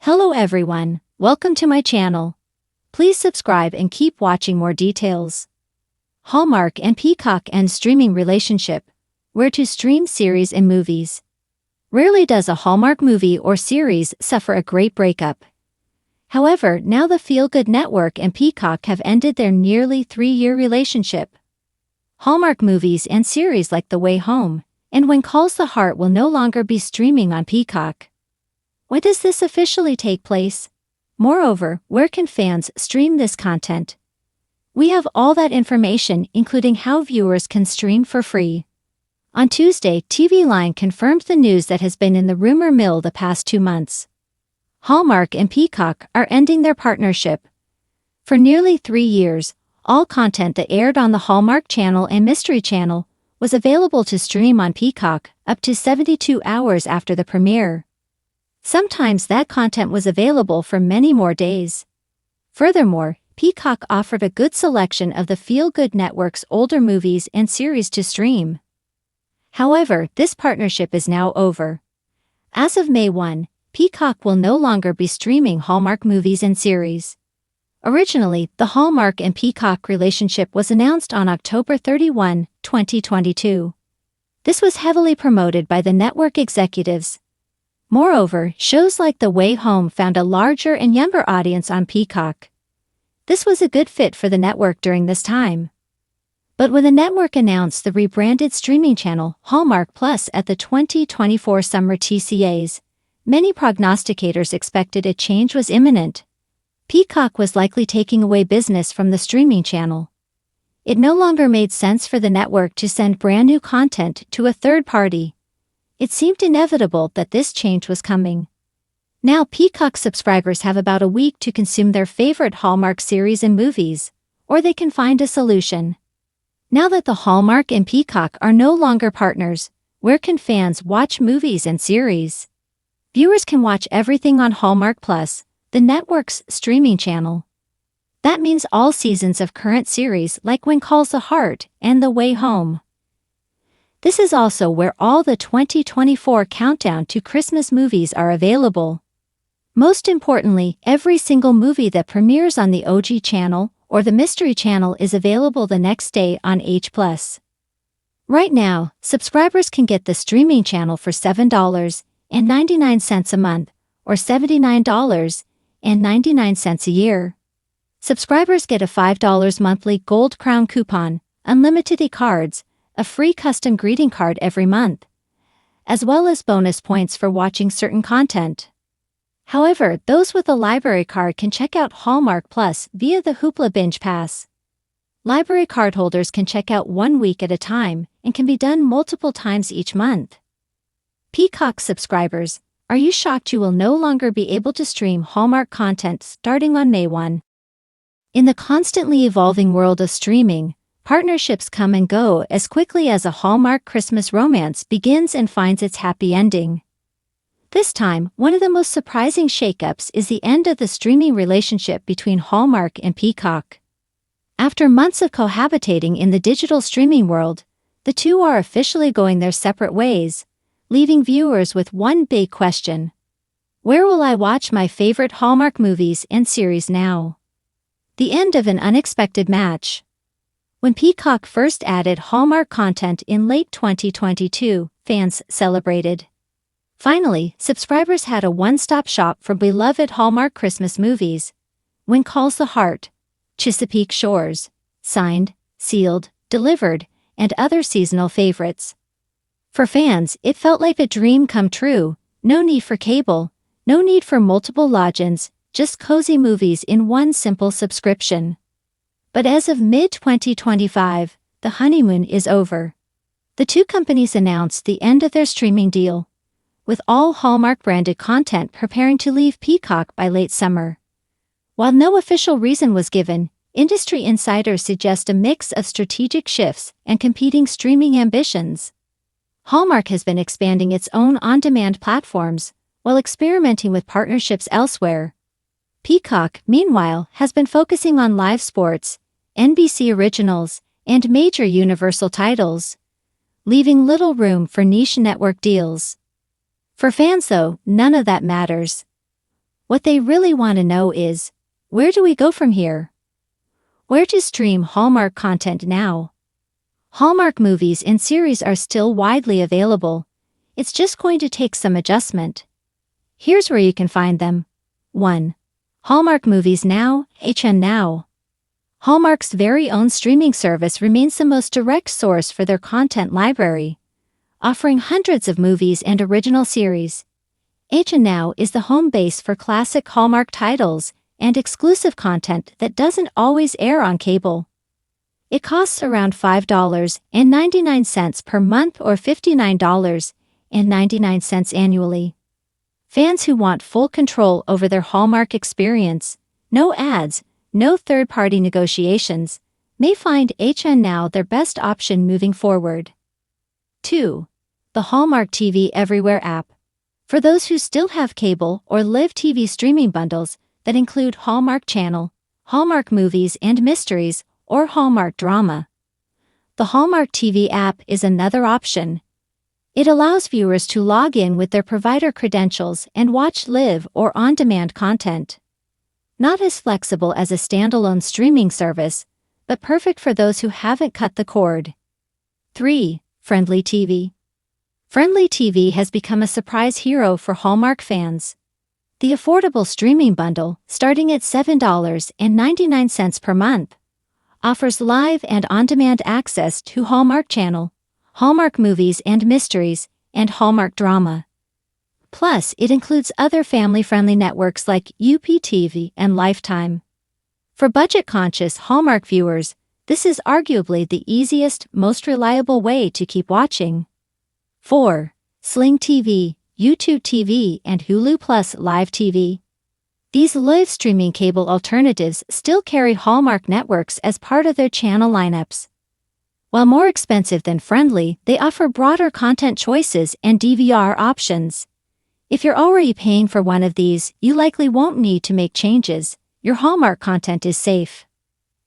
Hello everyone, welcome to my channel. Please subscribe and keep watching more details. Hallmark and Peacock end streaming relationship. Where to stream series and movies. Rarely does a Hallmark movie or series suffer a great breakup. However, now the Feel Good Network and Peacock have ended their nearly 3-year relationship. Hallmark movies and series like The Way Home and When Calls the Heart will no longer be streaming on Peacock. When does this officially take place? Moreover, where can fans stream this content? We have all that information, including how viewers can stream for free. On Tuesday, TV Line confirmed the news that has been in the rumor mill the past 2 months. Hallmark and Peacock are ending their partnership. For nearly 3 years, all content that aired on the Hallmark Channel and Mystery Channel was available to stream on Peacock up to 72 hours after the premiere. Sometimes that content was available for many more days. Furthermore, Peacock offered a good selection of the Feel Good Network's older movies and series to stream. However, this partnership is now over. As of May 1, Peacock will no longer be streaming Hallmark movies and series. Originally, the Hallmark and Peacock relationship was announced on October 31, 2022. This was heavily promoted by the network executives. Moreover, shows like The Way Home found a larger and younger audience on Peacock. This was a good fit for the network during this time. But when the network announced the rebranded streaming channel, Hallmark Plus, at the 2024 summer TCAs, many prognosticators expected a change was imminent. Peacock was likely taking away business from the streaming channel. It no longer made sense for the network to send brand new content to a third party. It seemed inevitable that this change was coming. Now Peacock subscribers have about a week to consume their favorite Hallmark series and movies, or they can find a solution. Now that the Hallmark and Peacock are no longer partners, where can fans watch movies and series? Viewers can watch everything on Hallmark Plus, the network's streaming channel. That means all seasons of current series like When Calls the Heart and The Way Home. This is also where all the 2024 countdown to Christmas movies are available. Most importantly, every single movie that premieres on the OG channel or the Mystery Channel is available the next day on H+. Right now, subscribers can get the streaming channel for $7.99 a month, or $79.99 a year. Subscribers get a $5 monthly Gold Crown coupon, unlimited e-cards, a free custom greeting card every month, as well as bonus points for watching certain content. However, those with a library card can check out Hallmark Plus via the Hoopla Binge Pass. Library card holders can check out 1 week at a time and can be done multiple times each month. Peacock subscribers, are you shocked you will no longer be able to stream Hallmark content starting on May 1? In the constantly evolving world of streaming, partnerships come and go as quickly as a Hallmark Christmas romance begins and finds its happy ending. This time, one of the most surprising shakeups is the end of the streaming relationship between Hallmark and Peacock. After months of cohabitating in the digital streaming world, the two are officially going their separate ways, leaving viewers with one big question. Where will I watch my favorite Hallmark movies and series now? The end of an unexpected match. When Peacock first added Hallmark content in late 2022, fans celebrated. Finally, subscribers had a one-stop shop for beloved Hallmark Christmas movies. When Calls the Heart, Chesapeake Shores, Signed, Sealed, Delivered, and other seasonal favorites. For fans, it felt like a dream come true. No need for cable, no need for multiple logins, just cozy movies in one simple subscription. But as of mid-2025, the honeymoon is over. The two companies announced the end of their streaming deal, with all Hallmark-branded content preparing to leave Peacock by late summer. While no official reason was given, industry insiders suggest a mix of strategic shifts and competing streaming ambitions. Hallmark has been expanding its own on-demand platforms, while experimenting with partnerships elsewhere. Peacock, meanwhile, has been focusing on live sports, NBC originals, and major Universal titles, leaving little room for niche network deals. For fans though, none of that matters. What they really want to know is, where do we go from here? Where to stream Hallmark content now? Hallmark movies and series are still widely available. It's just going to take some adjustment. Here's where you can find them. 1. Hallmark Movies Now, HN Now. Hallmark's very own streaming service remains the most direct source for their content library, offering hundreds of movies and original series. HN Now is the home base for classic Hallmark titles and exclusive content that doesn't always air on cable. It costs around $5.99 per month or $59.99 annually. Fans who want full control over their Hallmark experience, no ads, no third-party negotiations, may find HN Now their best option moving forward. 2. The Hallmark TV Everywhere app. For those who still have cable or live TV streaming bundles that include Hallmark Channel, Hallmark Movies and Mysteries, or Hallmark Drama, the Hallmark TV app is another option. It allows viewers to log in with their provider credentials and watch live or on-demand content. Not as flexible as a standalone streaming service, but perfect for those who haven't cut the cord. 3. Friendly TV. Friendly TV has become a surprise hero for Hallmark fans. The affordable streaming bundle, starting at $7.99 per month, offers live and on-demand access to Hallmark Channel, Hallmark Movies and Mysteries, and Hallmark Drama. Plus, it includes other family-friendly networks like UPTV and Lifetime. For budget-conscious Hallmark viewers, this is arguably the easiest, most reliable way to keep watching. 4. Sling TV, YouTube TV, and Hulu Plus Live TV. These live streaming cable alternatives still carry Hallmark networks as part of their channel lineups. While more expensive than Friendly, they offer broader content choices and DVR options. If you're already paying for one of these, you likely won't need to make changes. Your Hallmark content is safe.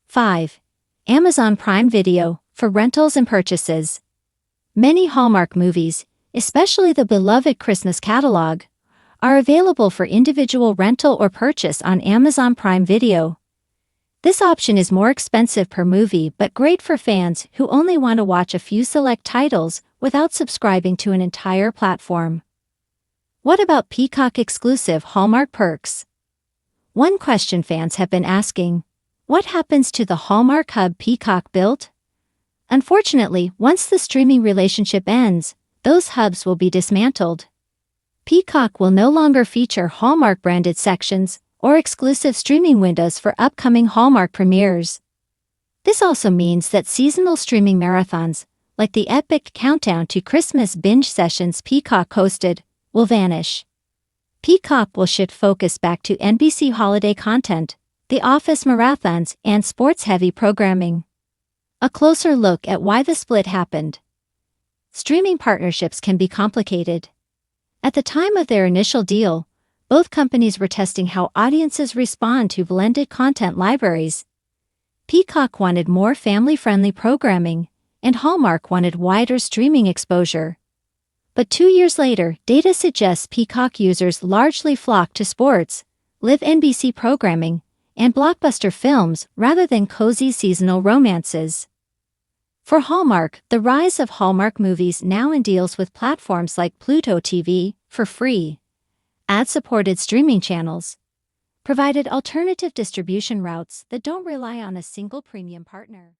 5. Amazon Prime Video, for rentals and purchases. Many Hallmark movies, especially the beloved Christmas catalog, are available for individual rental or purchase on Amazon Prime Video. This option is more expensive per movie but great for fans who only want to watch a few select titles without subscribing to an entire platform. What about Peacock exclusive Hallmark perks? One question fans have been asking: what happens to the Hallmark hub Peacock built? Unfortunately, once the streaming relationship ends, those hubs will be dismantled. Peacock will no longer feature Hallmark-branded sections or exclusive streaming windows for upcoming Hallmark premieres. This also means that seasonal streaming marathons, like the epic Countdown to Christmas binge sessions Peacock hosted, will vanish. Peacock will shift focus back to NBC holiday content, The Office marathons, and sports-heavy programming. A closer look at why the split happened. Streaming partnerships can be complicated. At the time of their initial deal, both companies were testing how audiences respond to blended content libraries. Peacock wanted more family-friendly programming, and Hallmark wanted wider streaming exposure. But 2 years later, data suggests Peacock users largely flock to sports, live NBC programming, and blockbuster films rather than cozy seasonal romances. For Hallmark, the rise of Hallmark Movies Now in deals with platforms like Pluto TV, for free, ad-supported streaming channels, provided alternative distribution routes that don't rely on a single premium partner.